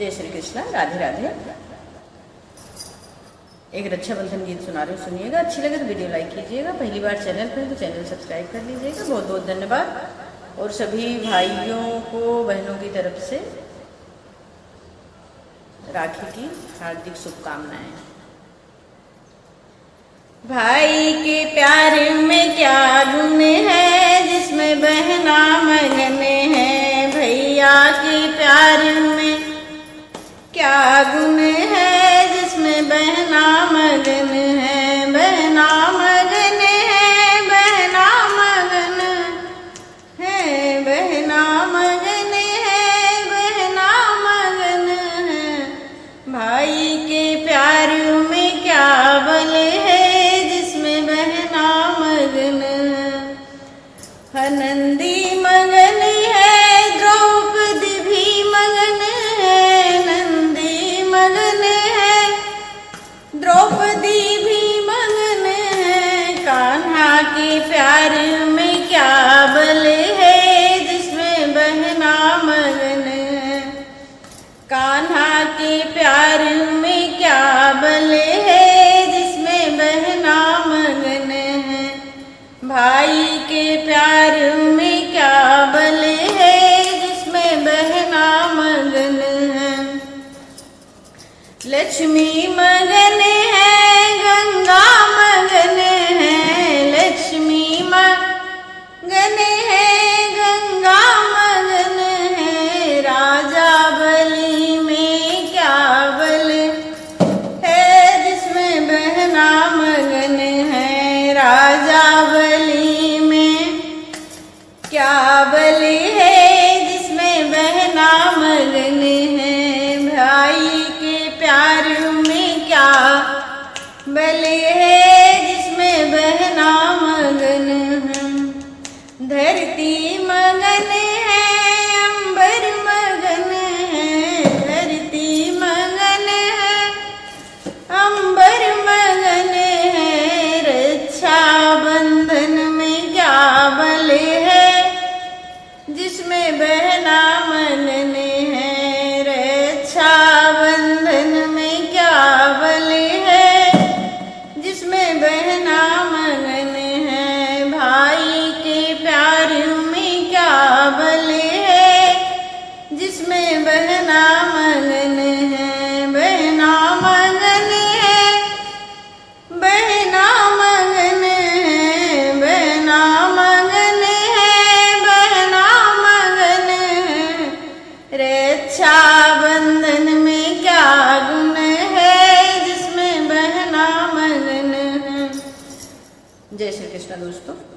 जय श्री कृष्ण, राधे राधे। एक रक्षाबंधन गीत सुना रही हूँ, सुनिएगा। अच्छी लगे तो वीडियो लाइक कीजिएगा। पहली बार चैनल पर तो चैनल सब्सक्राइब कर लीजिएगा। बहुत बहुत धन्यवाद। और सभी भाइयों को बहनों की तरफ से राखी की हार्दिक शुभकामनाएं। भाई के प्यार में क्या गुण है जिसमें बहना मगन है। भैया के प्यार में क्या गुण है जिसमें बहना मगन है। बहना मगन है, बहना मगन है, बहना मगन है, बहना मगन है। भाई के प्यार में क्या बल है जिसमें बहना मगन है। नंदी मगन है, द्रौपदी भी मगन है। नंदी मगन है, द्रौपदी भी मगन है। कान्हा के प्यार में क्या बल है जिसमें बहना मगन है। कान्हा के प्यार में क्या बल है जिसमें बहना मगन है। भाई के प्यार में क्या बल है जिसमें बहना मगन है। लक्ष्मी मगन है, गंगा मगन है। लक्ष्मी मगन है, गंगा मगन है। राजा बलि में क्या बल है जिसमें बहना मगन है। राजा बलि में क्या बल है जिसमें बहना मगन है। भाई के प्यार में क्या बल है जिसमें बहना मगन है। धरती मगन है, अंबर मगन है। धरती मगन है, अंबर मगन है। रक्षा बंधन में क्या बल है जिसमें बहना मगन है। रक्षा बंधन में क्या बल है जिसमें बहना मगन है। भाई के प्यार में क्या बल है जिसमें बहना मगन है। बहना मगन है, बहना मगन है, बहना मगन है, बहना मगन है। रक्षा बंधन में क्या गुण है जिसमें बहना मगन है। जय श्री कृष्ण दोस्तों।